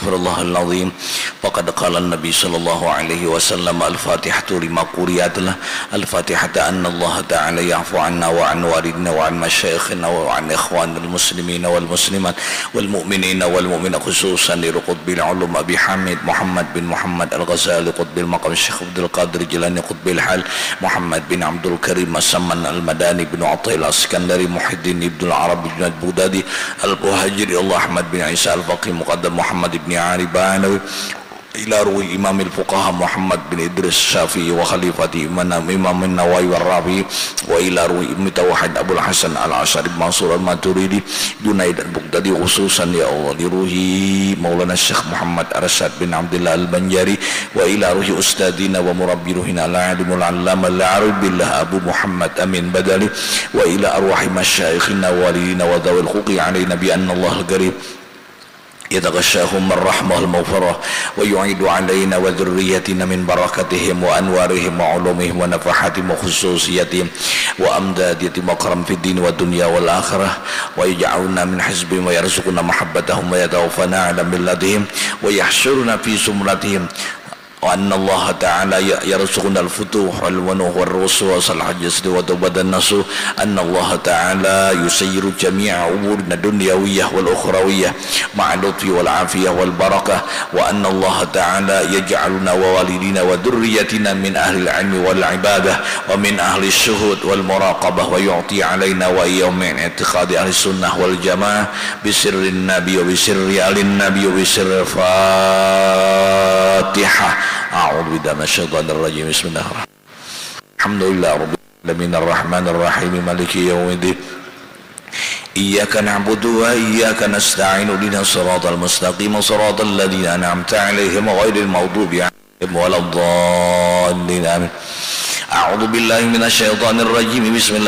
Astaghfirullahal azim. Faqad qala an-nabi sallallahu alaihi wasallam al-fatihatu lima quriyat lah al-fatihata anna Allah ta'ala ya'fu anna wa an walidina wa an masyayikhina wa an ikhwanil muslimina wal muslimat wal mu'minina wal mu'minat khususan li qutbil ulum Abi Hamid Muhammad bin Muhammad al-Ghazali qutbil maqam Syekh Abdul Qadir Jilani qutbil hal Muhammad bin Abdul Karim Masamman al-Madani bin Athail Askandari Muhyiddin Ibn al-Arabi bin Al-Budadi al-Buhajiri Allah Ahmad bin Isa al-Faqih Muqaddam Muhammad ibn Ali Banawi ila ruhi imam al-fuqaha Muhammad bin Idris Syafi'i wa khalifati imam an-Nawawi wal-Rabi wa ila ruhi Mutawahhid Abul Hasan al-Asy'ari Mansur al-Maturidi Junaid al-Baghdadi khususan ya Allah di ruhi Maulana Syekh Muhammad Arsyad bin Abdullah al-Banjari wa ila ruhi ustadina wa murabbi ruhina al-alimul allama al-arif billah Abu Muhammad Amin Badali wa ila arwahi masyayikhina walidina wa dhawil huquqi alaina bi anna Allah al-Garib يتغشاهم الرحمة المغفرة ويعيد علينا وذريتنا من بركاتهم وأنوارهم وعلومهم ونفحاتهم وخصوصياتهم وأمداديتهم وكرم في الدين والدنيا والآخرة ويجعلنا من حزبهم ويرزقنا محبتهم ويتوفنا على ملتهم ويحشرنا في سمرتهم وأن الله تعالى يرزقنا الفتوح والونوح والرسل وصلاح الجسد وتوبة النصوح أن الله تعالى يسير جميع أمورنا الدنيوية والأخروية مع اللطف والعافية والبركة وأن الله تعالى يجعلنا ووالدينا وذريتنا من أهل العلم والعبادة ومن أهل الشهود والمراقبة ويعطي علينا وإياهم من اعتقاد أهل السنة والجماعة بسر النبي وبسر آل النبي وبسر الفاتحة. أعوذ بالله من الشيطان الرجيم. بسم الله الرحمن الرحيم. الحمد لله رب العالمين الرحمن الرحيم مالك يوم الدين إياك نعبد وإياك نستعين اهدنا الصراط المستقيم صراط الذين أنعمت عليهم غير المغضوب عليهم ولا الضالين آمين. أعوذ بالله من الشيطان الرجيم. بسم الله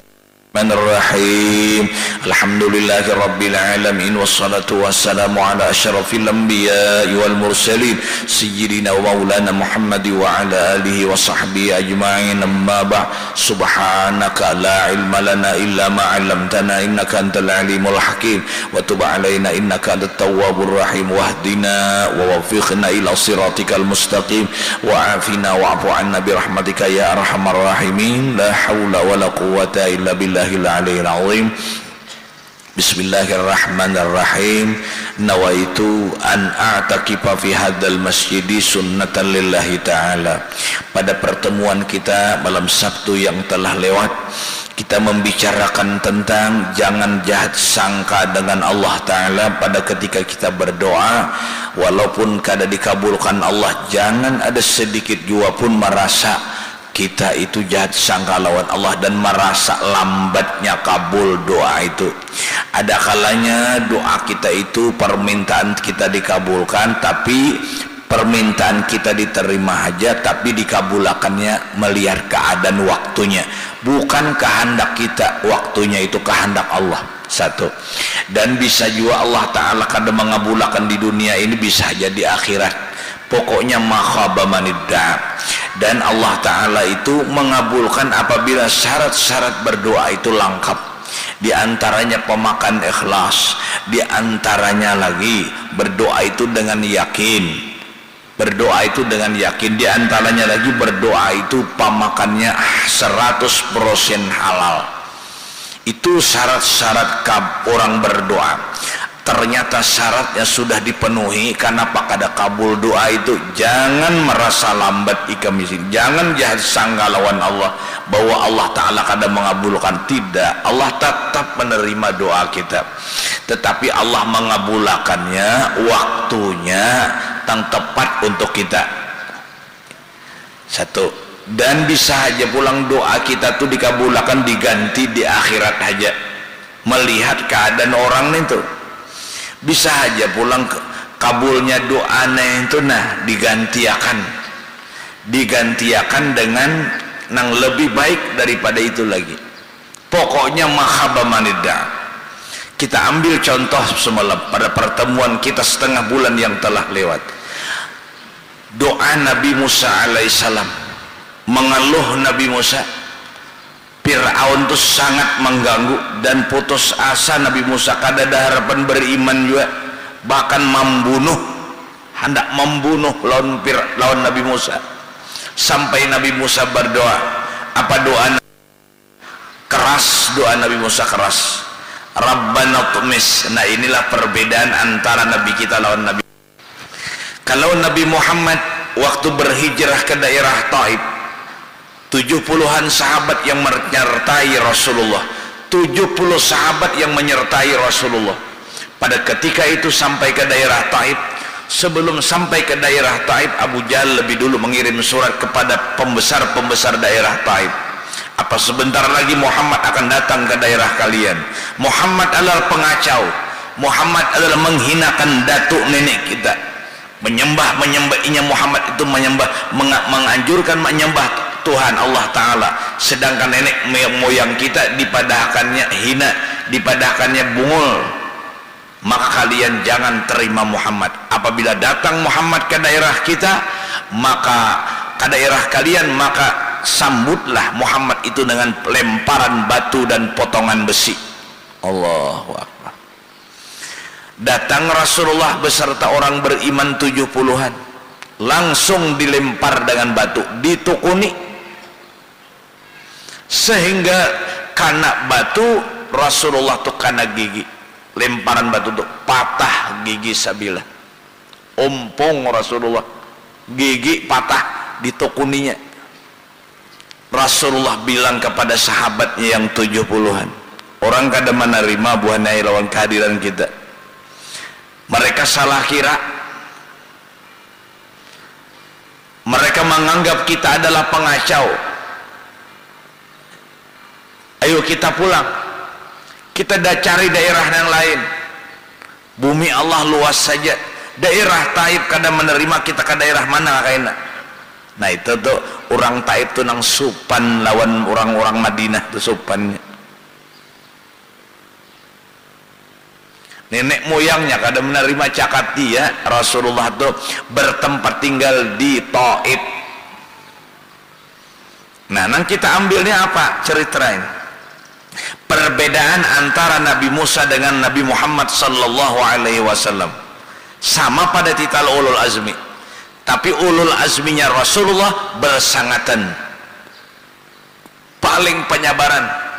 الرحمن الرحيم. الحمد لله رب العالمين والصلاة والسلام على أشرف الأنبياء والمرسلين سيدنا ومولانا محمد وعلى آله وصحبه أجمعين. أما بعد سبحانك لا علم لنا إلا ما علمتنا إنك أنت العليم الحكيم وتب علينا إنك أنت التواب الرحيم واهدنا ووفقنا إلى صراطك المستقيم وعافنا واعف عنا برحمتك يا أرحم الراحمين. لا حول ولا قوة إلا بالله العلي العظيم. Bismillahirrahmanirrahim. Nawaitu an a'takifa fi hadzal masjidi sunnatan lillahi ta'ala. Pada pertemuan kita malam Sabtu yang telah lewat, kita membicarakan tentang jangan jahat sangka dengan Allah Ta'ala pada ketika kita berdoa. Walaupun kada dikabulkan Allah, jangan ada sedikit jua pun merasa kita itu jahat sangka lawan Allah dan merasa lambatnya kabul doa itu. Ada kalanya doa kita itu permintaan kita dikabulkan, tapi permintaan kita diterima aja, tapi dikabulakannya melihat keadaan waktunya, bukan kehendak kita. Waktunya itu kehendak Allah. Satu. Dan bisa juga Allah Ta'ala kadang mengabulkan di dunia ini, bisa jadi akhirat. Pokoknya makhaba manidda. Dan Allah Ta'ala itu mengabulkan apabila syarat-syarat berdoa itu lengkap. Di antaranya pemakan ikhlas, di antaranya lagi berdoa itu dengan yakin. Berdoa itu dengan yakin. Di antaranya lagi berdoa itu pemakannya 100% halal. Itu syarat-syarat orang berdoa. Ternyata syaratnya sudah dipenuhi. Kenapa kada kabul doa itu? Jangan merasa lambat ikam izin. Jangan jahat sangka lawan Allah bahwa Allah Ta'ala kada mengabulkan. Tidak, Allah tetap menerima doa kita, tetapi Allah mengabulkannya waktunya yang tepat untuk kita. Satu. Dan bisa aja pulang doa kita tuh dikabulkan, diganti di akhirat aja. Melihat keadaan orang itu bisa aja pulang kabulnya doanya itu digantiakan dengan yang lebih baik daripada itu lagi. Pokoknya makhaba manidda. Kita ambil contoh semalam pada pertemuan kita setengah bulan yang telah lewat, doa Nabi Musa alaihissalam. Mengeluh Nabi Musa, Fir'aun itu sangat mengganggu dan putus asa Nabi Musa, kada ada harapan beriman juga, bahkan membunuh hendak membunuh lawan Nabi Musa, sampai Nabi Musa berdoa. Apa doa? Keras doa Nabi Musa, keras. Rabbana tumis. Nah, inilah perbedaan antara Nabi kita lawan Nabi. Kalau Nabi Muhammad waktu berhijrah ke daerah Taif, 70-an sahabat yang menyertai Rasulullah, 70 sahabat yang menyertai Rasulullah. Pada ketika itu sampai ke daerah Taif, sebelum sampai ke daerah Taif, Abu Jahal lebih dulu mengirim surat kepada pembesar-pembesar daerah Taif. Apa sebentar lagi Muhammad akan datang ke daerah kalian. Muhammad adalah pengacau, Muhammad adalah menghinakan datuk nenek kita. Menyembahnya Muhammad itu menganjurkan menyembah Tuhan Allah Ta'ala, sedangkan nenek moyang kita dipadahkannya hina, dipadahkannya bungul. Maka kalian jangan terima Muhammad. Apabila datang Muhammad ke daerah kita, maka ke daerah kalian, maka sambutlah Muhammad itu dengan lemparan batu dan potongan besi. Allahu Akbar. Datang Rasulullah beserta orang beriman 70-an, langsung dilempar dengan batu, ditukuni, sehingga kena batu Rasulullah tuh kena gigi, lemparan batu tuh patah gigi Sabilah, ompong Rasulullah, gigi patah ditukuninya. Rasulullah bilang kepada sahabatnya yang 70-an, orang kada menerima buahnya lawan kehadiran kita. Mereka salah kira, mereka menganggap kita adalah pengacau. Ayo kita pulang, kita dah cari daerah yang lain. Bumi Allah luas saja, daerah Taif kada menerima kita, ke daerah mana kayaknya. Nah itu tuh orang Taif tuh nang supan lawan orang-orang Madinah tuh supannya. Nenek moyangnya kada menerima cakap dia. Rasulullah tuh bertempat tinggal di Taif. Nah, nang kita ambilnya apa? Ceritain perbedaan antara Nabi Musa dengan Nabi Muhammad sallallahu alaihi wasallam. Sama pada titel ulul azmi, tapi ulul azminya Rasulullah bersangatan, paling penyabaran.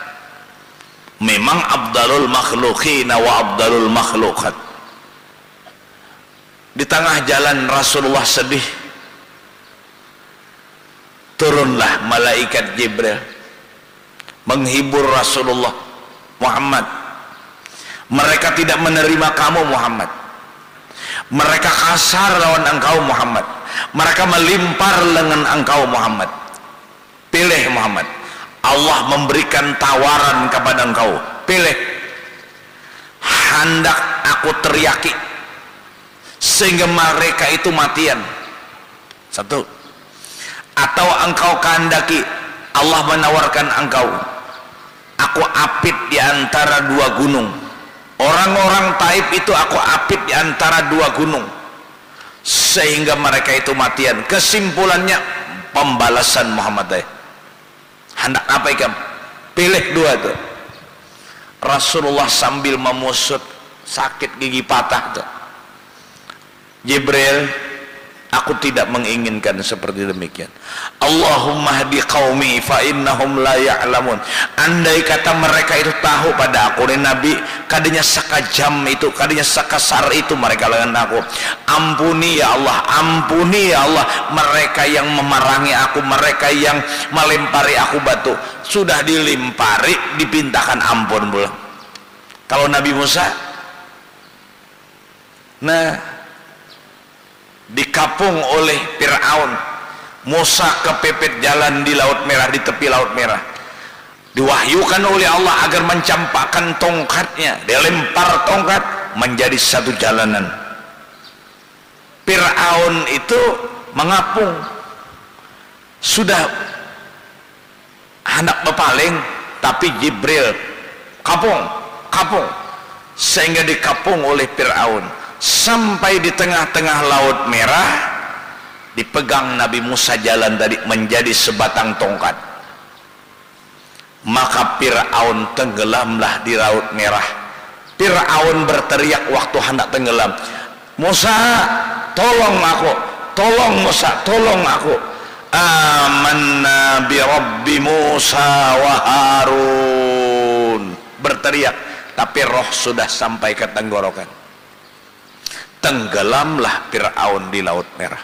Memang abdalul makhluqin wa abdalul makhluqat. Di tengah jalan Rasulullah sedih, turunlah malaikat Jibril menghibur Rasulullah Muhammad. Mereka tidak menerima kamu Muhammad, mereka kasar lawan engkau Muhammad, mereka melimpar lengan engkau Muhammad. Pilih Muhammad, Allah memberikan tawaran kepada engkau, pilih. Hendak aku teriaki sehingga mereka itu matian, satu, atau engkau kehendaki Allah menawarkan engkau, aku apit di antara dua gunung. Orang-orang Taif itu aku apit di antara dua gunung sehingga mereka itu matian. Kesimpulannya pembalasan Muhammad. Hendak apa ikam? Pilih dua tuh. Rasulullah sambil memusut, sakit gigi patah tuh. Jibril, aku tidak menginginkan seperti demikian. Allahumma hadi qaumi fa innahum la ya'lamun. Andai kata mereka itu tahu pada aku ni Nabi, kadanya sakajam itu, kadanya sakasar itu mereka dengan aku. Ampuni ya Allah, ampuni ya Allah mereka yang memerangi aku, mereka yang melempari aku batu. Sudah dilempari, dipintakan ampun pula. Kalau Nabi Musa, nah, dikapung oleh Fir'aun, Musa kepepet jalan di Laut Merah, di tepi Laut Merah. Diwahyukan oleh Allah agar mencampakkan tongkatnya, dia lempar tongkat menjadi satu jalanan. Fir'aun itu mengapung, sudah hendak berpaling, tapi Jibril kapung sehingga dikapung oleh Fir'aun. Sampai di tengah-tengah Laut Merah, dipegang Nabi Musa jalan tadi menjadi sebatang tongkat. Maka Fir'aun tenggelamlah di Laut Merah. Fir'aun berteriak waktu hendak tenggelam, Musa tolong aku, tolong Musa tolong aku. Amanna bi Rabbi Musa wa Harun, berteriak, tapi roh sudah sampai ke tenggorokan. Tenggelamlah Fir'aun di Laut Merah.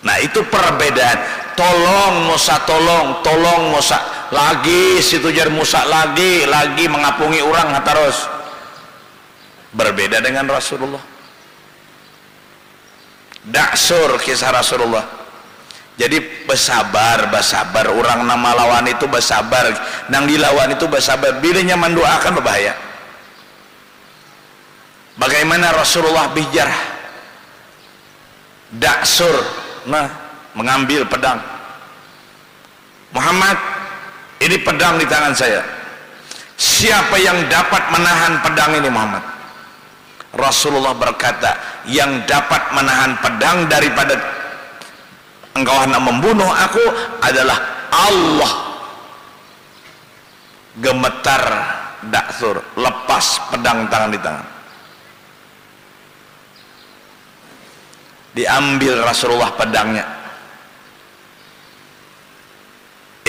Nah itu perbedaan. Tolong Musa, tolong Musa. Lagi situ jar Musa lagi mengapungi orang terus. Berbeda dengan Rasulullah. Daksur kisah Rasulullah. Jadi bersabar orang nama lawan itu bersabar, nang dilawan itu bersabar. Bilanya mendoakan berbahaya. Bagaimana Rasulullah bijar? Daksur, nah mengambil pedang. Muhammad, ini pedang di tangan saya. Siapa yang dapat menahan pedang ini Muhammad? Rasulullah berkata, yang dapat menahan pedang daripada engkau hendak membunuh aku adalah Allah. Gemetar Daksur, lepas pedang tangan di tangan. Diambil Rasulullah pedangnya.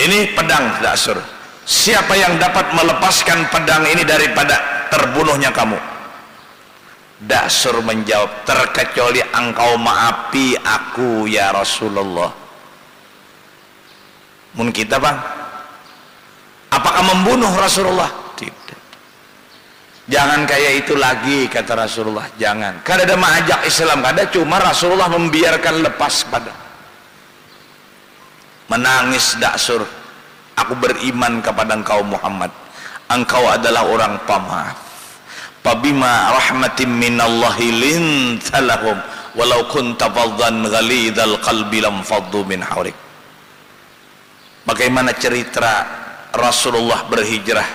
Ini pedang Daksur. Siapa yang dapat melepaskan pedang ini daripada terbunuhnya kamu? Daksur menjawab, terkecuali engkau maafi aku ya Rasulullah. Mun kita bang, apakah membunuh Rasulullah? Tidak. Jangan kayak itu lagi kata Rasulullah, jangan. Kada ada mengajak Islam, kada, cuma Rasulullah membiarkan lepas pada. Menangis Daksur, aku beriman kepada engkau Muhammad, engkau adalah orang pemaaf. Fabima rahmatin minallahi linta lahum walau kunta faddan ghalidhal qalbi lam faddu min hawlik. Bagaimana cerita Rasulullah berhijrah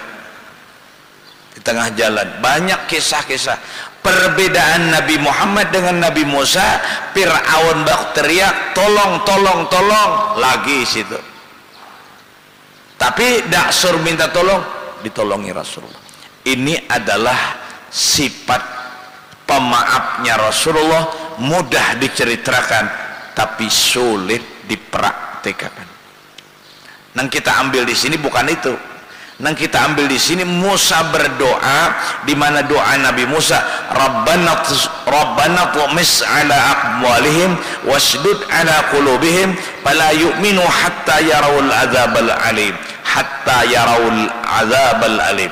di tengah jalan, banyak kisah-kisah. Perbedaan Nabi Muhammad dengan Nabi Musa, Fir'aun berteriak tolong lagi situ, tapi Daksur minta tolong, ditolongi Rasulullah. Ini adalah sifat pemaafnya Rasulullah, mudah diceritakan tapi sulit dipraktikkan. Nang kita ambil di sini bukan itu. Nang kita ambil di sini Musa berdoa, di mana doa Nabi Musa, Rabbana tumis ala aqwalihim wasdud ala qulubihim fala yu'minu hatta yarawul adzabal alim. Hatta yarawul adzabal alim.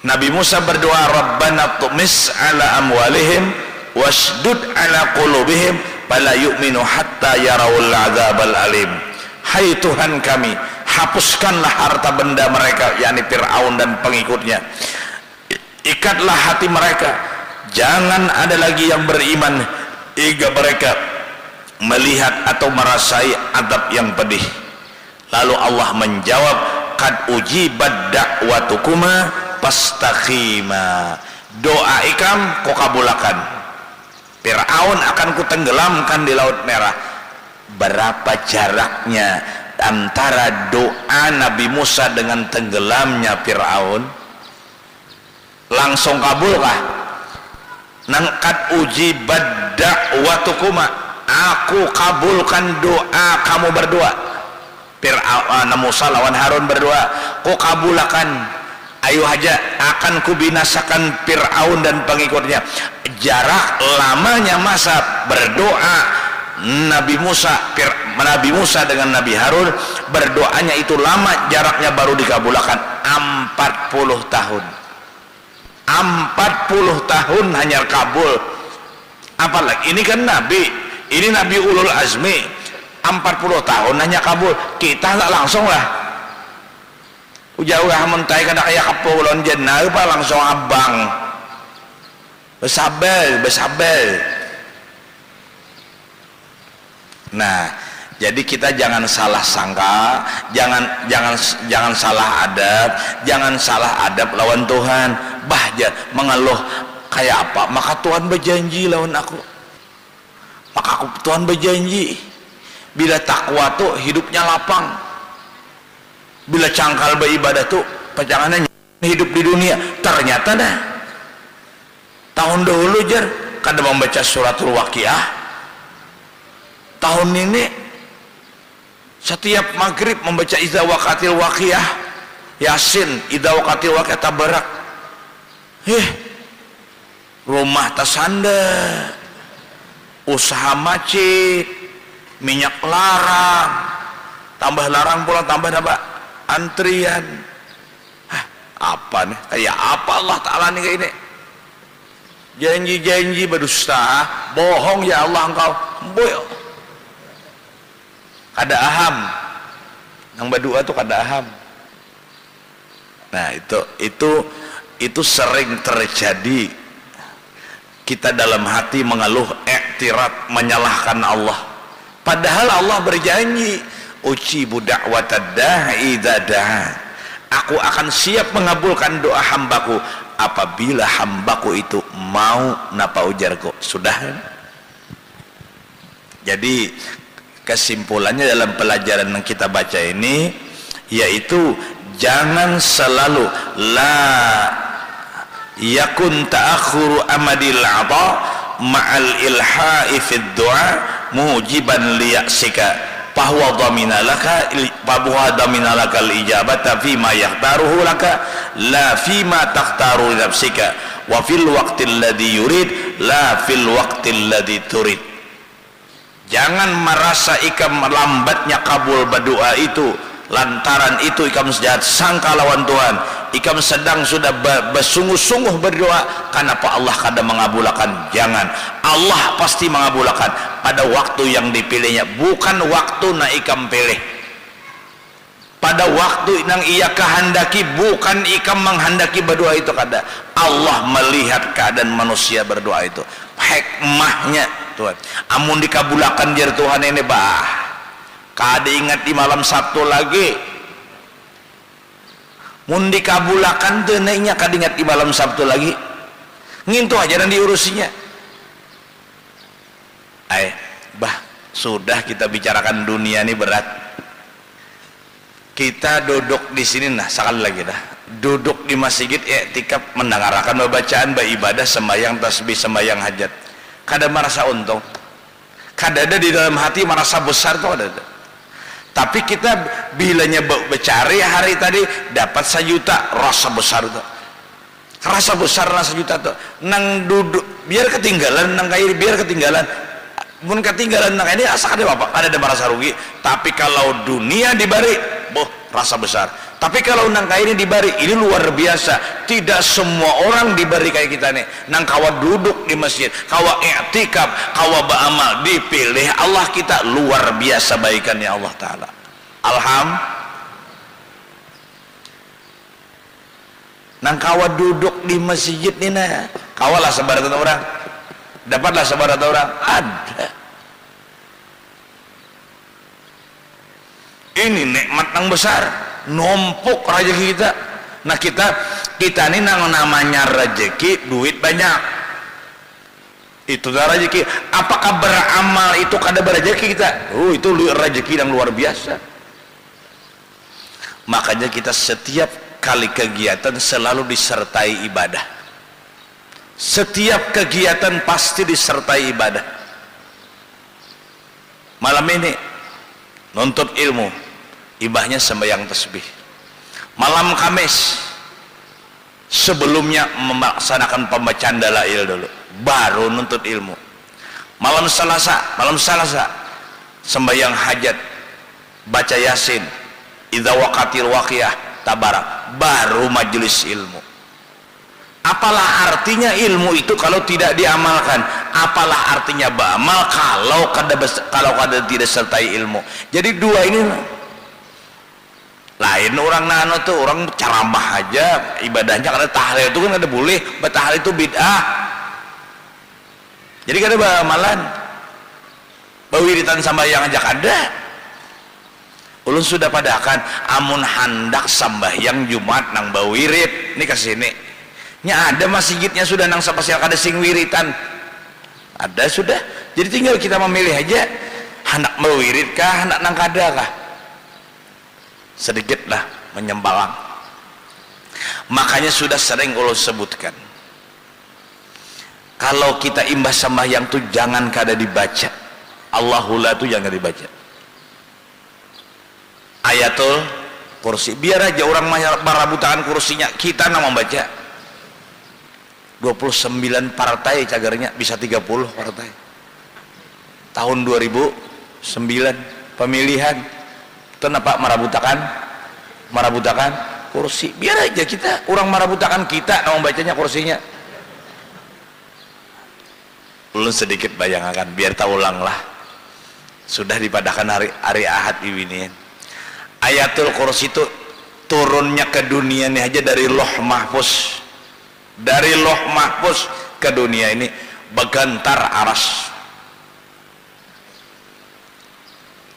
Nabi Musa berdoa, Rabbana tumis ala amwalihim wasdud ala qulubihim fala yu'minu hatta yarawul adzabal alim. Hai Tuhan kami, hapuskanlah harta benda mereka, yakni Fir'aun dan pengikutnya. Ikatlah hati mereka, jangan ada lagi yang beriman hingga mereka melihat atau merasai adab yang pedih. Lalu Allah menjawab, qad ujibat da'watukuma fastaqima. Doa ikam kau kabulakan. Fir'aun akan kutenggelamkan di Laut Merah. Berapa jaraknya antara doa Nabi Musa dengan tenggelamnya Fir'aun? Langsung kabulkah? Nangkat ujibat da'watukuma, aku kabulkan doa kamu berdua. Fir'aun, Musa lawan Harun berdoa, kau kabulakan, ayo aja akan kubinasakan Fir'aun dan pengikutnya. Jarak lamanya masa berdoa Nabi Musa dengan Nabi Harun, berdoanya itu lama, jaraknya baru dikabulkan 40 tahun. 40 tahun hanya kabul. Apalagi ini kan Nabi, ini Nabi Ulul Azmi, 40 tahun hanya kabul. Kita nggak langsung lah. Jauh mentai kada kayak kapulon jenah apa langsung abang. Besabel. Nah, jadi kita jangan salah sangka, jangan salah adab lawan Tuhan. Bahja mengeluh kayak apa? Maka Tuhan berjanji lawan aku. Maka Tuhan berjanji bila takwa tuh hidupnya lapang. Bila cangkal beribadah tuh pajangannya hidup di dunia. Ternyata dah Tahun dahulu jar kada membaca suratul waqiah, tahun ini setiap maghrib membaca idza waqatil waqiah, yasin, idza waqatil waqiah, tabarak. Rumah tasanda, usaha macet, minyak larang, tambah larang pula, tambah antrian. Apa nih? Kayak apa Allah Ta'ala nih kayak ini? Janji-janji berdusta, bohong ya Allah engkau. Boy. Kada aham. Yang berdua tuh kada aham. Nah, itu sering terjadi. Kita dalam hati mengeluh, iktirat, menyalahkan Allah. Padahal Allah berjanji, ujibu da'watad da'i idza da'a. Aku akan siap mengabulkan doa hambaku apabila hambaku itu mau napa ujarku. Sudah. Jadi kesimpulannya dalam pelajaran yang kita baca ini yaitu jangan selalu la yakun ta'akhuru amadil ata ma'al ilha'i fid du'a mujiban liyaksika bahwa dhaminalaka al-ijabata fima yakhtaruhu laka la fima takhtaru li nafsika wa fil waqtil ladzi yurid la fil waqtil ladzi turid. Jangan merasa ikam lambatnya kabul berdoa itu, lantaran itu ikam sejahat sangka lawan Tuhan, ikam sedang sudah bersungguh-sungguh berdoa, kenapa Allah kadang mengabulkan? Jangan, Allah pasti mengabulkan pada waktu yang dipilihnya, bukan waktu na ikam pilih, pada waktu yang ia kehendaki, bukan ikam menghendaki berdoa itu. Kada Allah melihat keadaan manusia berdoa itu, hikmahnya Tuhan. Amun dikabulakan jar Tuhan ini bah, kada ingat di malam Sabtu lagi, mun dikabulakan tuh naiknya kada ingat di malam Sabtu lagi, ngintu aja dan diurusinya. Bah, sudah kita bicarakan dunia ini berat. Kita duduk di sini, nah sekali lagi dah, duduk di masjid iktikaf mendengarkan bacaan beribadah, sembahyang tasbih, sembahyang hajat. Kada merasa untung, kada ada di dalam hati merasa besar tuh ada. Tapi kita bilanya bercari hari tadi dapat 1 juta, rasa besar tuh, rasa besar rasa juta tuh. Nang duduk biar ketinggalan, nang kayak biar ketinggalan. Mun ketinggalan nang ini asa kada apa, ada merasa rugi. Tapi kalau dunia diberi, boh rasa besar. Tapi kalau nang kayak ini diberi, ini luar biasa. Tidak semua orang diberi kayak kita nih. Nang kawa duduk di masjid, kawa i'tikaf, kawa beramal, dipilih Allah kita, luar biasa baikannya Allah Ta'ala. Nang kawa duduk di masjid nih nah, kawalah sebaratan orang, dapatlah sebaratan orang, ada. Ini nikmat yang besar, numpuk rezeki kita. Nah kita ini namanya rezeki, duit banyak, itu dah rezeki. Apakah beramal itu kada berezeki kita? Itu rezeki yang luar biasa. Makanya kita setiap kali kegiatan selalu disertai ibadah. Setiap kegiatan pasti disertai ibadah. Malam ini nuntut ilmu, ibahnya sembahyang tasbih. Malam Kamis sebelumnya melaksanakan pembacaan dalail dulu, baru nuntut ilmu. Malam Selasa sembahyang hajat, baca Yasin, idza waqatil waqiah, tabarak, baru majelis ilmu. Apalah artinya ilmu itu kalau tidak diamalkan? Apalah artinya beramal kalau kada tidak sertai ilmu? Jadi dua ini lain. Orang nano tuh orang ceramah aja ibadahnya, karena tahlil itu kan ada boleh, tahlil itu bid'ah. Jadi kada beramalan, bawiritan sambayang aja kada. Ulun sudah padakan amun handak sambayang Jumat nang bawirit ini kesini. Nya ada masjidnya sudah nang spesial kada sing wiritan. Ada sudah. Jadi tinggal kita memilih aja hendak mewirid kah, hendak nang kada kah. Sedikitlah menyembalang. Makanya sudah sering ulun sebutkan, Kalau kita imbas sembahyang tuh jangan kada dibaca. Allahullah tuh jangan dibaca. Ayatul kursi, biar aja orang marabutakan kursinya, kita nak membaca. 29 partai cagarnya, bisa 30 partai. Tahun 2009 pemilihan, kenapa marabutakan kursi? Biar aja kita, orang marabutakan kita nak membacanya kursinya. Belum sedikit bayangkan, biar tahu ulang lah. Sudah dipadahkan hari Ahad ini. Ayatul kursi itu turunnya ke dunia ini aja dari Loh Mahfuz. Dari Loh Mahfuz ke dunia ini begantar aras.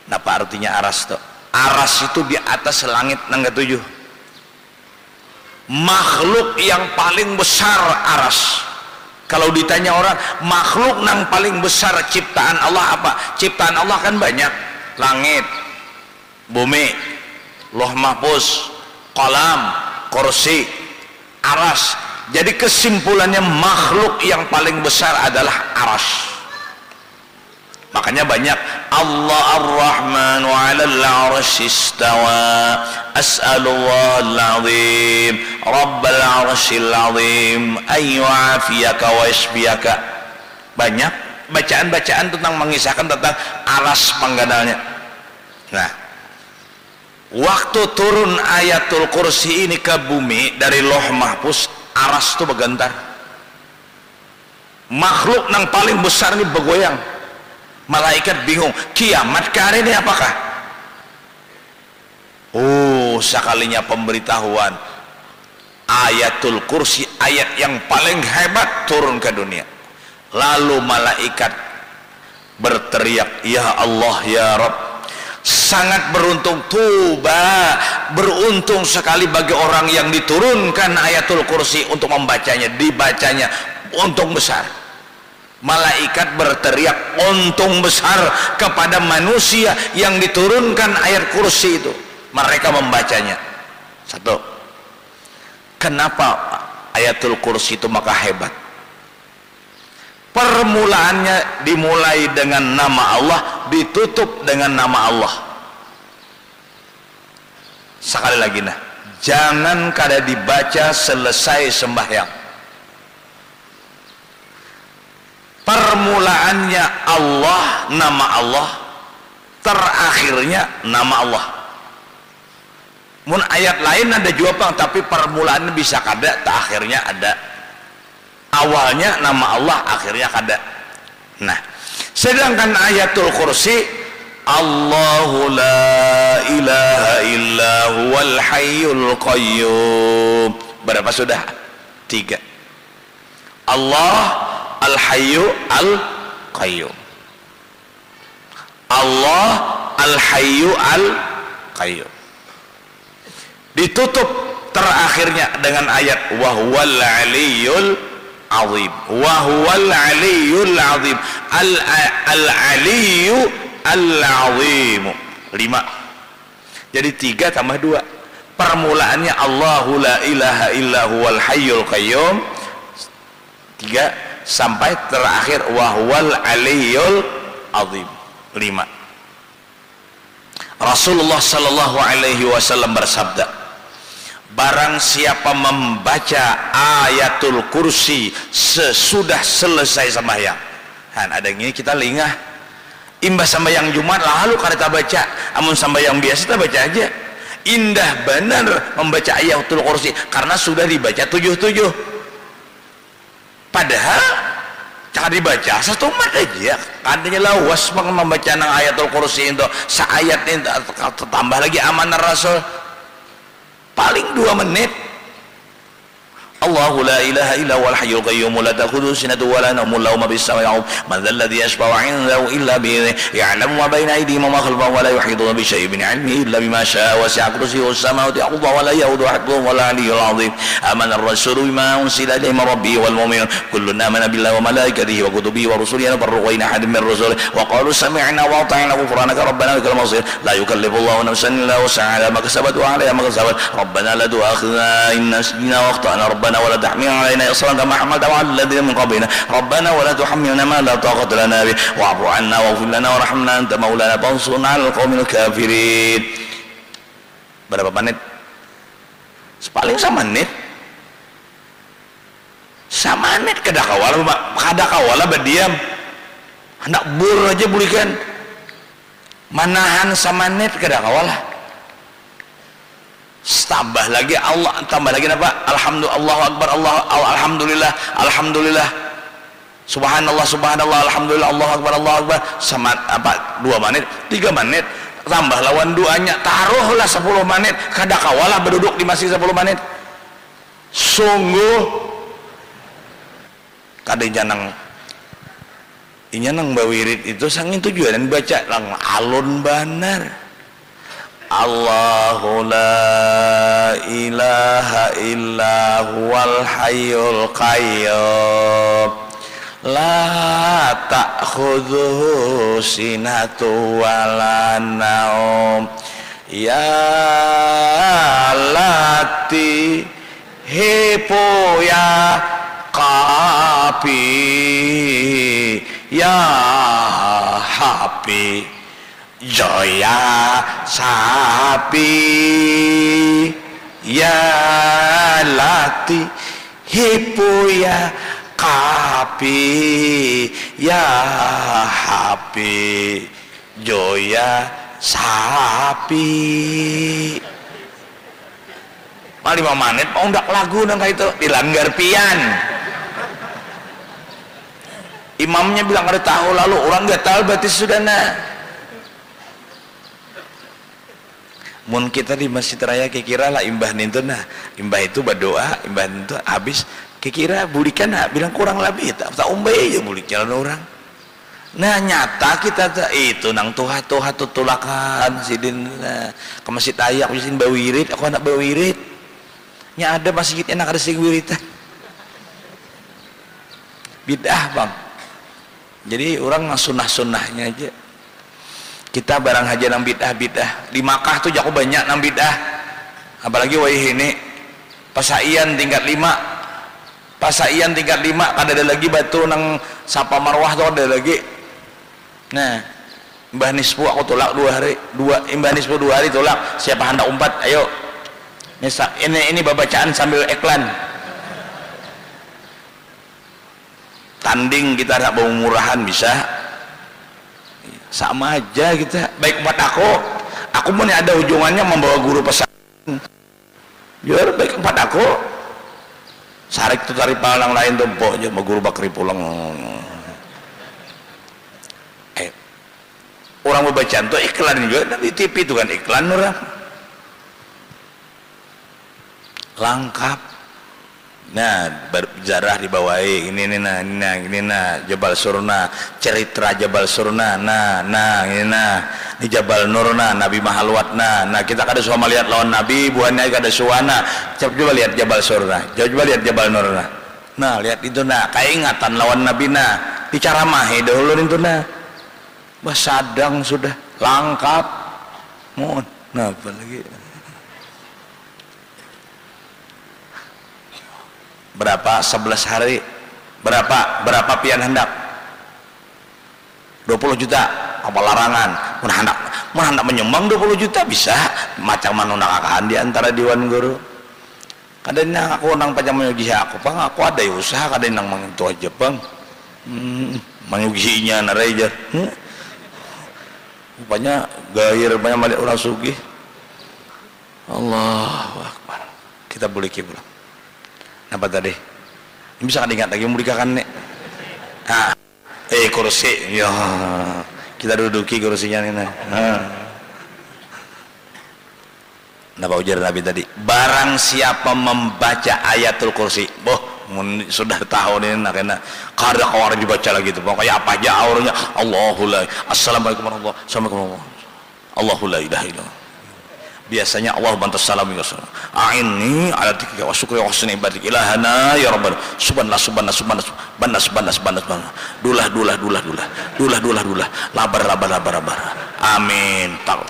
Apa artinya aras tuh? Aras itu di atas langit nangga 7. Makhluk yang paling besar aras. Kalau ditanya orang, makhluk yang paling besar ciptaan Allah apa? Ciptaan Allah kan banyak. Langit, bumi, Loh Mahfuz, qalam, kursi, aras. Jadi kesimpulannya makhluk yang paling besar adalah aras. Makanya banyak Allah Ar-Rahman wa 'alal 'arsy istawa as'alullah al-'azim rabbal 'arsyil 'azim ayyu'afiyaka wa yashfiyaka. Banyak bacaan-bacaan tentang mengisahkan tentang aras pangganalnya. Nah, waktu turun ayatul kursi ini ke bumi dari Loh Mahfuz, aras itu bergetar. Makhluk yang paling besar ini bergoyang. Malaikat bingung, kiamat kali ini apakah? Oh, sekalinya pemberitahuan ayatul kursi, ayat yang paling hebat turun ke dunia. Lalu malaikat berteriak, ya Allah ya Rabb, sangat beruntung, tuba, beruntung sekali bagi orang yang diturunkan ayatul kursi untuk membacanya, dibacanya, untung besar. Malaikat berteriak untung besar kepada manusia yang diturunkan ayat kursi itu, mereka membacanya. Satu, kenapa ayatul kursi itu maka hebat? Permulaannya dimulai dengan nama Allah, ditutup dengan nama Allah. Sekali lagi nah, jangan kada dibaca selesai sembahyang. Permulaannya Allah, nama Allah, terakhirnya nama Allah. Mun ayat lain ada juga bang, tapi permulaannya bisa kada, terakhirnya ada. Awalnya nama Allah, akhirnya kada. Nah, sedangkan ayatul kursi, Allahu la ilaha illa huwal hayyul qayyum. Berapa sudah? 3. Allah Al-Hayyu Al-Qayyum. Allah Al-Hayyu Al-Qayyum. Ditutup terakhirnya dengan ayat wa huwal aliyyul azim. Wa huwal aliyyul azim. Al-aliyyu al-azim. 5. Jadi 3 tambah 2. Permulaannya Allahu la ilaha illa huwal hayyul qayyum. 3 sampai terakhir wahwal aliyul azim. 5. Rasulullah sallallahu alaihi wasallam bersabda, barang siapa membaca ayatul kursi sesudah selesai sembahyang. Han ada yang ini kita lingah imbas sembahyang Jumat lalu kada baca, amun sembahyang biasa kita baca aja. Indah benar membaca ayatul kursi karena sudah dibaca 77. Padahal jangan dibaca satu mat aja, katanya lawas membaca nang ayatul kursi itu seayat ini, tambah lagi amanah Rasul paling 2 menit. Allahu la ilaha illa huwal hayyul qayyum la ta'khudhuhu sinatun wa la nawmun lahu ma fis samawati man dhal ladzi yashfa'u 'indahu illa bi idhnihi ya'lamu ma bayna aydihim wa ma khalfahum wa la yuhituna bi shay'in min 'ilmihi illa bima sha'a wasi'a kursiyyuhu as-samawati wal arda wa la ya'uduhu hifdhuhuma wa la 'aliyyul 'azim. Amana ar-rasulu bima unzila ilayhi min rabbihi wal mu'minun kullun amana billahi wa malaikatihi wa kutubihi wa rusulihi la nufarriqu baina ahadin min rusulihi wa qalu sami'na wa ata'na ghufranaka rabbana wa ilaykal masir. La yukallifu Allahu nafsan illa wus'aha ma kasabat wa 'alayha ma kasabat rabbana la tu'akhidhna in nasina wa akhtana rabbana Rabbana wa la tahmil 'alaina isran kama hamaltahu 'alal ladzina min qablina Rabbana wa la tuhammilna ma la taqata lana bih wa'fu 'anna waghfir lana warhamna anta maulana fansurna 'alal qaumil kafirin. Berapa menit? Paling samanit kadakawala berdiam hendak bur aja bulikan manahan samanit kadakawala tambah lagi Allah tambah lagi apa alhamdulillah Allahu akbar alhamdulillah alhamdulillah subhanallah subhanallah alhamdulillah Allahu akbar sama apa 2 menit 3 menit tambah lawan doanya taruhlah 10 menit kadakawala berduduk di masjid 10 menit sungguh kadenya nang bawirid itu sangin tujuan baca lang alun banar Allahu la ilaha illa huwal hayyul qayyum la ta'khudhuhu sinatu wala naum ya lati hipo ya kapi ya hapi joya sapi ya lati hipo ya kapi ya hapi joya sapi 5 menit mau ndak lagu nang itu dilanggar pian imamnya bilang ada tahu lalu orang nggak tahu berarti sudah mun kita di masjid raya kira lah imbah itu imbah itu berdoa imbah itu habis kira bulikan bilang kurang lebih tak umbah aja bulik jalan orang nyata kita itu nang tuha tutulakan sidin ke masjid raya aku sidin bawirid aku anak bawirid nya ada masjid enak ada sing wiritan bid'ah bang. Jadi orang sunnah-sunnahnya aja kita barang haja nang bid'ah di Makkah tuh jago banyak nang bid'ah apalagi waih ini pasaian tingkat 5 kada ada lagi batu nang Safa Marwah tuh ada lagi Mbah Nisfu aku tolak 2 hari Mbah Nisfu 2 hari tolak siapa hendak umpat ayo ini babacaan sambil iklan tanding kita ada bau murahan bisa sama aja kita baik buat aku pun ada ujungannya membawa guru pesantren biar baik buat aku sarik tuh tarik palang lain tumpuk aja sama guru bakri pulang orang membacaan tuh iklan juga di TV itu kan iklan orang lengkap berjarah dibawahi ini Jabal Surna cerita Jabal Surna ini Jabal Nurna Nabi Mahalwatna kita kada suama lihat lawan Nabi buahnya kada suana coba lihat Jabal Surna coba lihat Jabal Nurna lihat itu kayak ingatan lawan Nabi bicara mahe dahulu itu sadang sudah lengkap apa lagi berapa 11 hari berapa pian hendak 20 juta apa larangan mun hendak menyumbang 20 juta bisa macam mana akan di antara diwan guru kadang aku nang pajang menyugi aku ada usaha kadang nang mangitu aja bang menyuginya narajar rupanya gair banyak balik orang sugih Allahu Akbar kita boleh kiblat apa tadi? Ini bisa ingat lagi mulikakan nih. Kursi. Ya. Kita duduki kursinya nih. Napa ujar Nabi tadi? Barang siapa membaca ayatul kursi, sudah tahu nih kena kada kawar dibaca lagi tuh. Pokoknya apa aja auranya Allahu la. Assalamualaikum warahmatullahi wabarakatuh. Assalamualaikum. Allahu la ilaha illallah. Biasanya Allah bantu salam ya salam a'inni ala tikrika wa syukri wa husni ibadik ilahana ya rabbana subhanallah dulah labar amin tak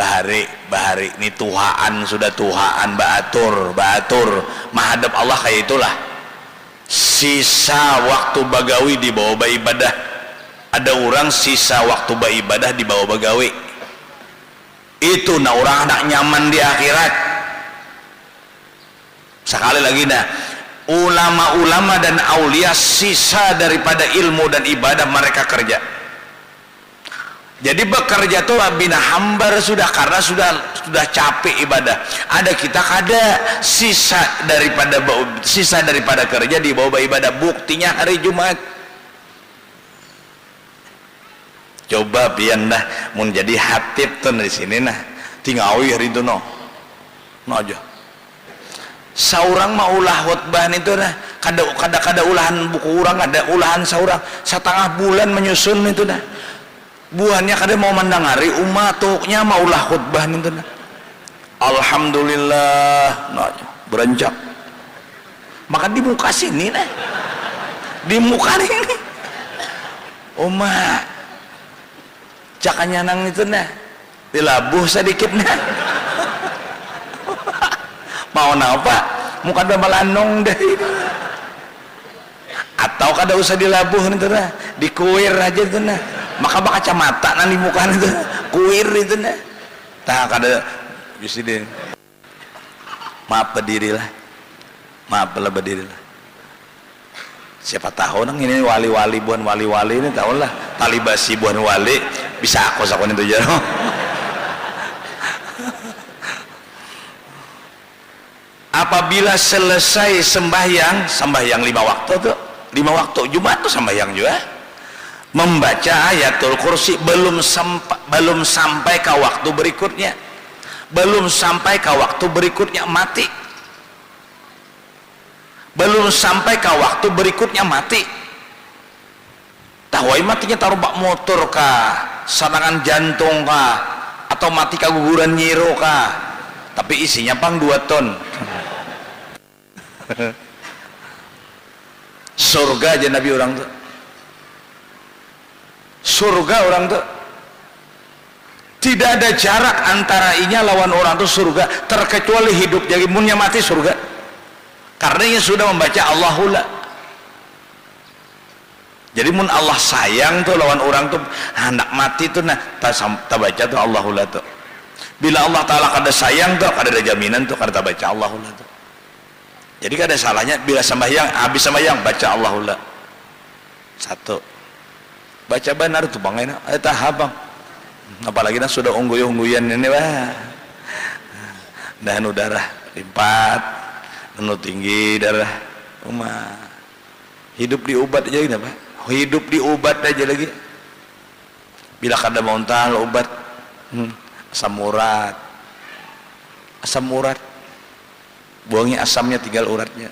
bahari ini tuhaan sudah tuhaan baatur menghadap Allah kayak itulah. Sisa waktu bagawi di bawah ibadah. Ada orang sisa waktu beribadah di bawah bagawi. Itu nah orang nak nyaman di akhirat. Sekali lagi nah, ulama-ulama dan aulia sisa daripada ilmu dan ibadah mereka kerja. Jadi bekerja tuh bina hambar sudah, karena sudah capek ibadah. Ada kita kada sisa daripada kerja di bawah ibadah. Buktinya hari Jumat. Coba pian dah mun jadi hatib tuh di sini nah. Tinggal hari itu no aja. Saurang mah ulah khutbah itu dah. Kada ulahan buku orang, ada ulahan saurang setengah bulan menyusun itu dah. Buahnya kada mau mendengari umatnya maulah khutbah itu nah. Alhamdulillah nah, beranjak maka di muka sini nah, di muka ini umat cakanya nang itu nah dilabuh sedikit nah mau apa muka ada melanong deh atau kada usah dilabuh itu nah dikuir aja itu nah maka bakal kacamata nanti muka itu kuir itu nah tak kada bisa deh maaf berdirilah siapa tahu nang ini wali-wali buan wali-wali ini tahu lah tali basi buan wali bisa aku sakon itu jaro. Apabila selesai sembahyang 5 waktu tuh 5 waktu Jumat tuh sembahyang juga membaca ayatul kursi belum sampai ke waktu berikutnya mati tahu matinya taruh bak motor kah serangan jantung kah atau mati keguguran nyiro kah tapi isinya pang 2 ton surga aja Nabi orang tuh surga orang tuh tidak ada jarak antara inya lawan orang tuh surga terkecuali hidup jadi munnya mati surga karena ia sudah membaca Allahullah. Jadi mun Allah sayang tuh lawan orang tuh hendak mati tuh nah tak baca tuh Allahullah tuh bila Allah Ta'ala kada sayang tuh kada ada jaminan tuh kada baca Allahullah tuh jadi kada salahnya bila sembahyang habis sembahyang baca Allahullah satu baca benar tuh bang enak tahap bang apalagi nah sudah ungguy-ungguyan ini wah dan udara lipat penuh tinggi darah hidup diobat aja gitu pak hidup diobat aja lagi bila kada mau entah obat asam urat buangnya asamnya tinggal uratnya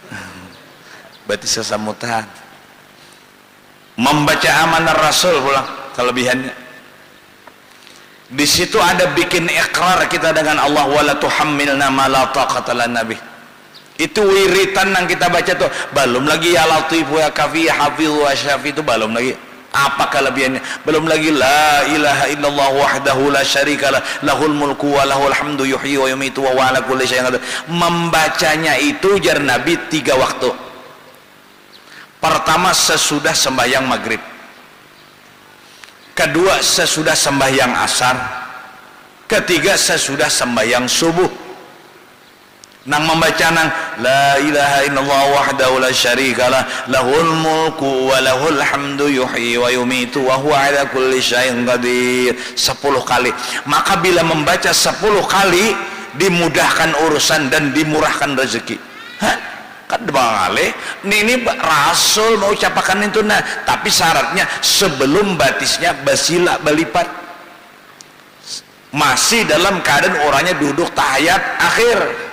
berarti sesamutan membaca amanah Rasul pulang kelebihannya di situ ada bikin ikrar kita dengan Allah wala tuhammilna ma la taqata lana bih itu wiritan yang kita baca tuh belum lagi ya latif wa kafi hafiz wa syafi itu belum lagi apa kelebihannya belum lagi la ilaha illallah wahdahu la syarikalah lahul mulku wa lahul hamdu yuhyi wa yumitu wa ala kulli syai'in qadir membacanya itu jar Nabi 3 waktu pertama sesudah sembahyang maghrib kedua sesudah sembahyang asar ketiga sesudah sembahyang subuh nang membaca nang la ilaha illallah wahdahu la syarikalah lahul mulku wa lahul hamdu yuhyi wa yumitu wa huwa ala kulli syai'in qadir 10 kali maka bila membaca 10 kali dimudahkan urusan dan dimurahkan rezeki kan Bang Ale ini Rasul mau ucapakan itu nah tapi syaratnya sebelum batisnya basila balipat masih dalam keadaan orangnya duduk tahiyat akhir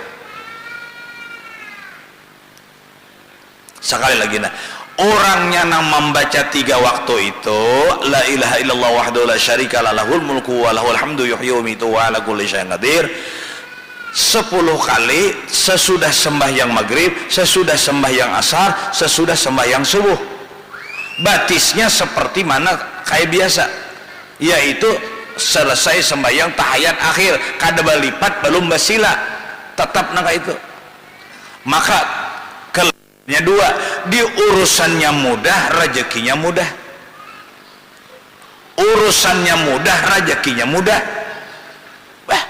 sekali lagi nah orangnya yang membaca 3 waktu itu la ilaha illallah wahdahu la syarikalah lahul mulku wa lahul hamdu yuhyi wa yumitu wa ala kulli syai'in qadir 10 kali sesudah sembahyang maghrib sesudah sembahyang asar sesudah sembahyang subuh batisnya seperti mana kayak biasa yaitu selesai sembahyang tahiyat akhir kada balipat belum basila tetap nangka itu. Maka kelemahannya dua, di urusannya mudah rezekinya mudah, urusannya mudah rezekinya mudah. Wah,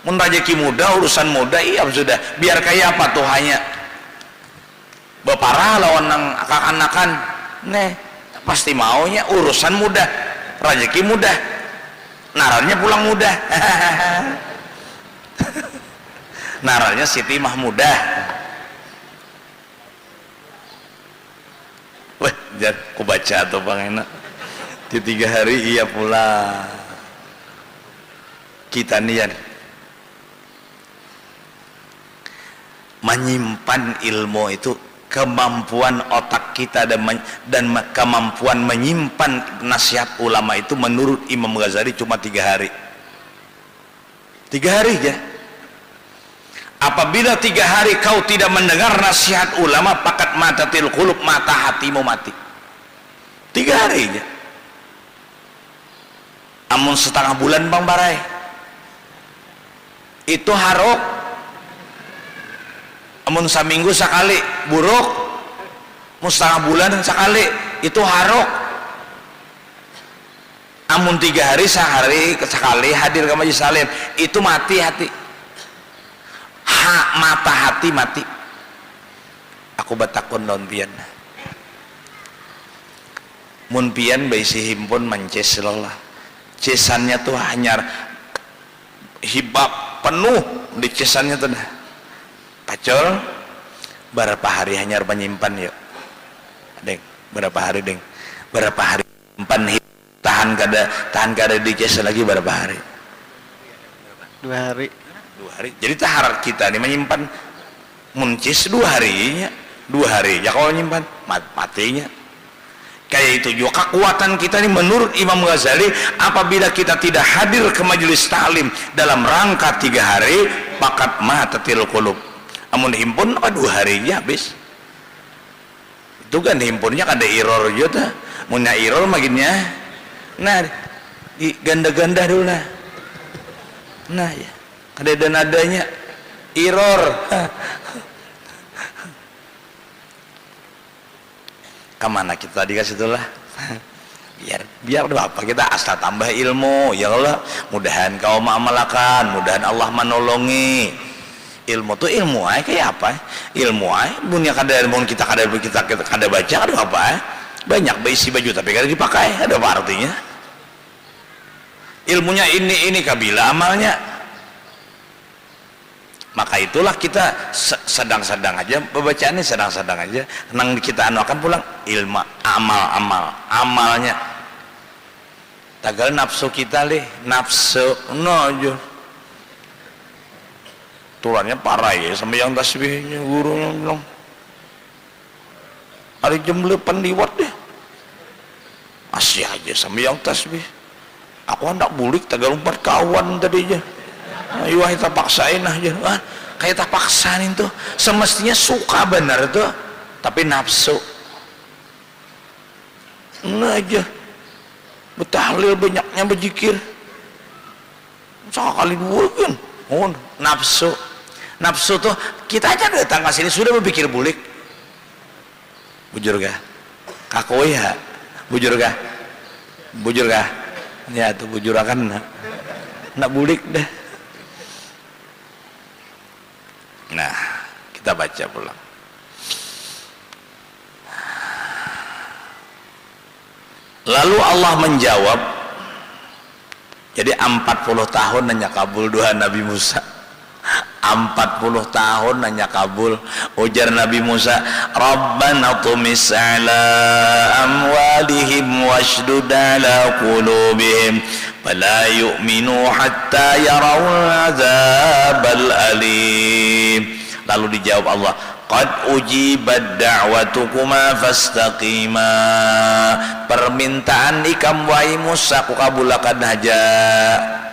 mun rezeki mudah urusan mudah, iya sudah, biar kayak apa tuh hanya beparah lawan nang akak-anakan nih pasti maunya urusan mudah rezeki mudah, nararnya pulang mudah. Nararnya Siti mah mudah. Wah, jangan ku baca atau bang enak di 3 hari iya pula kita nian menyimpan ilmu itu, kemampuan otak kita dan kemampuan menyimpan nasihat ulama itu menurut Imam Ghazali cuma 3 hari. 3 hari ya. Apabila 3 hari kau tidak mendengar nasihat ulama, pakat matatil qulub, mata hatimu mati. 3 hari ya. Amun setengah bulan bang barai itu harok, amun saminggu sekali buruk, amun setengah bulan sekali itu harok, amun 3 hari sekali hadir ke majelis salim itu mati hati. Mata hati mati. Aku batakon non pian mun pian baisi himpun mances lelah cesannya tuh hanya hibab penuh di cesannya tuh dah pacol berapa hari hanya menyimpan yuk deng, berapa hari deng, berapa hari menyimpan tahan kada di ces lagi berapa hari? 2 hari. 2 hari. Jadi taharat kita ini menyimpan muncis 2 harinya, 2 hari ya kalau menyimpan matinya. Kayak itu juga kekuatan kita ini menurut Imam Ghazali, apabila kita tidak hadir ke majelis taklim dalam rangka 3 hari, pakat matatil qulub. Amun himpun 2 harinya habis. Itu kan himpunnya kada error juga. Munnya error makinnya. Nah, di ganda-ganda dulu nah. Nah ya. Kada ada nadanya error. Kemana kita tadi kasih itulah. biar apa kita asal tambah ilmu ya Allah, mudahan kau mengamalkan, mudahan Allah menolongi. Ilmu tuh ilmu aja kayak apa? Ilmu aja punya kada ilmu kita kada baca ada apa? Banyak berisi baju tapi kada dipakai, ada apa artinya? Ilmunya ini kabila amalnya. Maka itulah kita sedang-sedang aja pembacaannya, sedang-sedang aja nang kita akan pulang ilmu amalnya tagal nafsu kita leh nafsu aja tulannya parah ya sampai yang tasbihnya gurunya bilang hari jam 8 liwat deh masih aja sampai yang tasbih. Aku hendak bulik tagal 4 kawan tadinya. Ayo kita paksain aja, kayak tak paksain tuh, semestinya suka benar tuh, tapi nafsu. Nah aja, betahlil banyaknya berzikir, sekali 2 kan, nafsu tuh kita aja datang ke sini sudah berpikir bulik, bujur gak? Kakoi ya, bujur gak? Ya tuh bujur akan nak bulik dah. Nah, kita baca pulang. Lalu Allah menjawab, jadi 40 tahun nanya kabul doa Nabi Musa. 40 tahun nanya kabul ujar Nabi Musa, Rabbana tumis ala amwalihim washdud ala qulubihim fala yu'minu hatta yarawul azabal alim. Lalu dijawab Allah, qad ujibat da'watukuma fastaqima. Permintaan ikam wahai Musa ku kabulakan aja,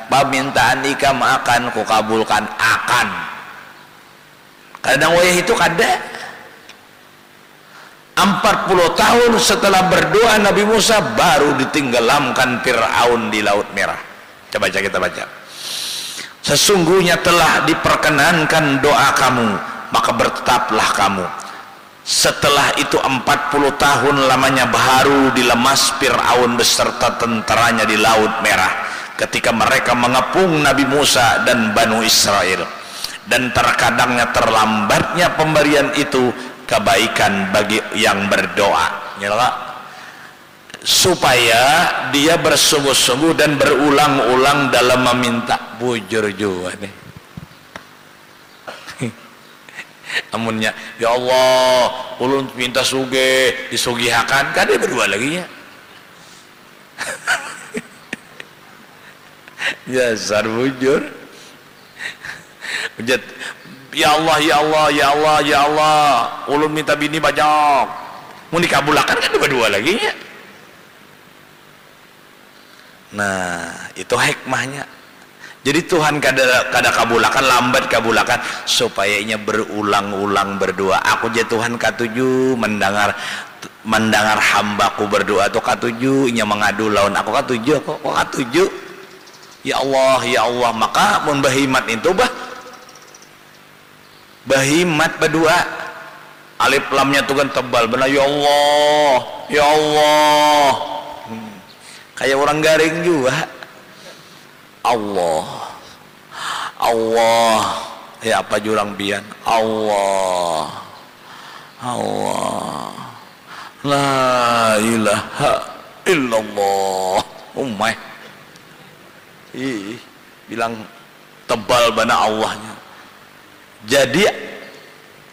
permintaan ikam akan ku kabulkan akan. Kadang wahai itu kada 40 tahun setelah berdoa Nabi Musa baru ditenggelamkan Fir'aun di Laut Merah. Coba kita baca. Sesungguhnya telah diperkenankan doa kamu, maka bertetaplah kamu. Setelah itu 40 tahun lamanya baru dilemas Fir'aun beserta tentaranya di Laut Merah ketika mereka mengepung Nabi Musa dan Banu Israel. Dan terkadangnya terlambatnya pemberian itu kebaikan bagi yang berdoa. Supaya dia bersungguh-sungguh dan berulang-ulang dalam meminta. Bujur juga nih. Amunnya, ya Allah, ulun minta suge, disugihakan, kan dia berdua lagi ya. Jasar bujur. Ujat, ya Allah, ya Allah, ya Allah, ya Allah, ulun minta bini banyak. Mau dikabulakan kan dia berdua lagi ya. Nah, itu hikmahnya. Jadi Tuhan kada kabulakan, lambat kabulakan supaya inya berulang-ulang berdoa. Aku je Tuhan katuju mendengar hambaku berdoa tu katuju inya mengadu lawan aku katuju kok katuju. Ya Allah, maka mun bahimat itu bahimat berdoa. Alif lamnya tu kan tebal benar, ya Allah, ya Allah. Kayak orang garing juga. Allah, ya apa jurang bian, Allah, la ilaha illallah. Bilang tebal bana Allahnya. Jadi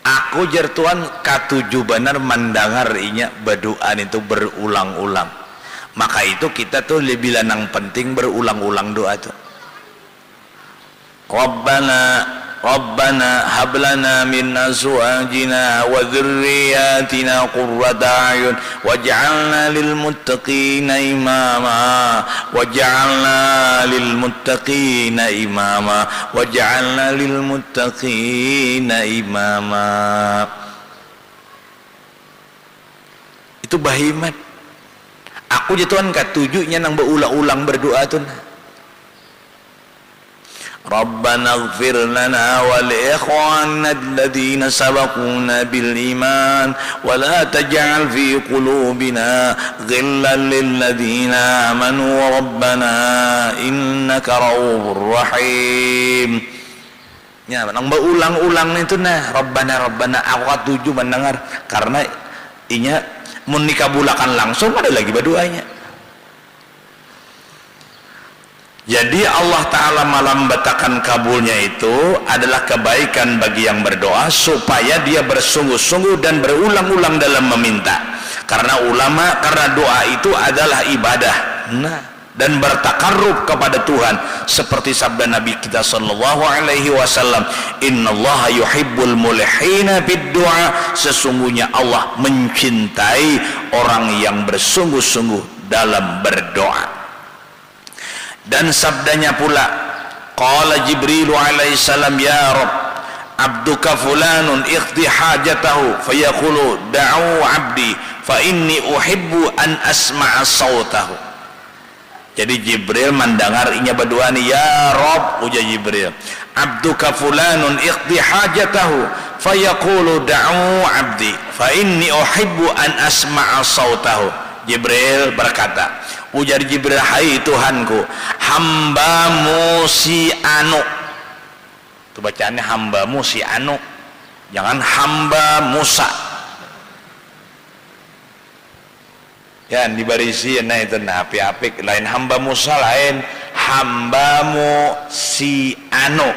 aku jar Tuhan katuju benar mendengar inya berdoa itu berulang-ulang. Maka itu kita tuh lebih lanang penting berulang-ulang doa tuh. Rabbana hablana min azwajina wa dhurriyyatina qurrata a'yun waj'alna lil muttaqina imama waj'alna lil muttaqina imama waj'alna lil muttaqina imama. Itu bahimat. Aku je Tuhan katujunya nang berulang-ulang berdoa tuh. Rabbana ighfir lana wa li ikhwanina alladhina sabaquna bil iman wa la taj'al fi qulubina ghillan lil ladzina amanu rabbana innaka ra'ufur rahim. Ya, nang berulang-ulang itu nah, Rabbana aku katuju mendengar karena inya mun dikabulakan langsung ada lagi berdoanya. Jadi Allah Ta'ala melambatakan kabulnya itu adalah kebaikan bagi yang berdoa supaya dia bersungguh-sungguh dan berulang-ulang dalam meminta. Karena doa itu adalah ibadah. Nah, dan bertakarrub kepada Tuhan seperti sabda Nabi kita sallallahu alaihi wasallam, innallaha yuhibbul mulihina bid du'a, sesungguhnya Allah mencintai orang yang bersungguh-sungguh dalam berdoa. Dan sabdanya pula, qala Jibril alaihi salam, ya Rabb, abduka fulanun ikhti hajatahu fayaqulu da'u abdi fa inni uhibbu an asma'a sautahu. Jadi Jibril mendengar inya berdoa ni, ya Rabb, ujar Jibril, abduka fulanun ikhti hajatahu fayaqulu da'u abdi fa inni uhibbu an asma'a sautahu. Jibril berkata, ujar Jibril, hai Tuhanku, hambamu si anu. Itu bacaannya hambamu si anu, jangan hamba Musa. Ya dibarisi nah itu nah apik lain hamba Musa, lain hambamu si anu.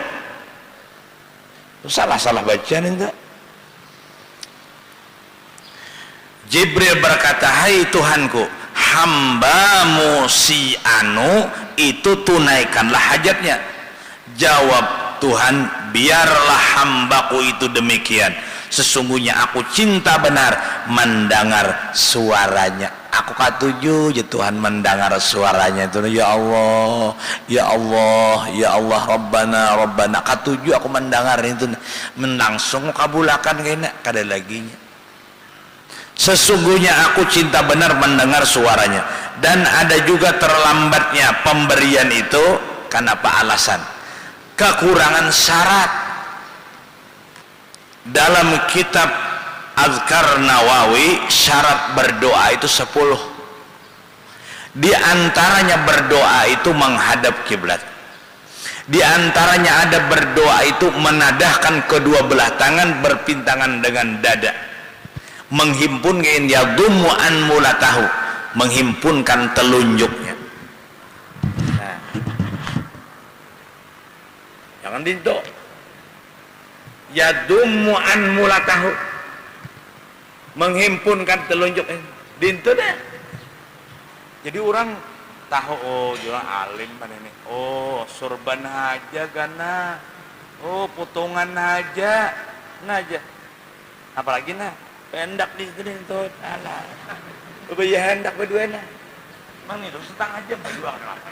Salah bacaan itu. Jibril berkata, hai Tuhanku, hambamu si anu itu tunaikanlah hajatnya. Jawab Tuhan, biarlah hambaku itu demikian, sesungguhnya aku cinta benar mendengar suaranya. Aku katuju ya Tuhan mendengar suaranya itu. Ya Allah, ya Allah, ya Allah, Rabbana katuju aku mendengar itu langsung kabulakan kena kada laginya. Sesungguhnya aku cinta benar mendengar suaranya. Dan ada juga terlambatnya pemberian itu Kenapa alasan? Kekurangan syarat. Dalam kitab Azkar Nawawi syarat berdoa itu 10. Di antaranya berdoa itu menghadap kiblat. Di antaranya ada berdoa itu menadahkan kedua belah tangan berpintangan dengan dada. Menghimpunkan yadummu an mulatahu, menghimpunkan telunjuknya. Nah. Jangan dinto. Yadummu an mulatahu, menghimpunkan telunjuknya. Dinto deh. Jadi orang tahu, oh jual alim pan ini, oh sorban aja gana, oh potongan aja, ngaja, apalagi nah pendak di sini tuh, alah, beberapa hendak berdua nah, mang itu setengah jam berdua kenapa?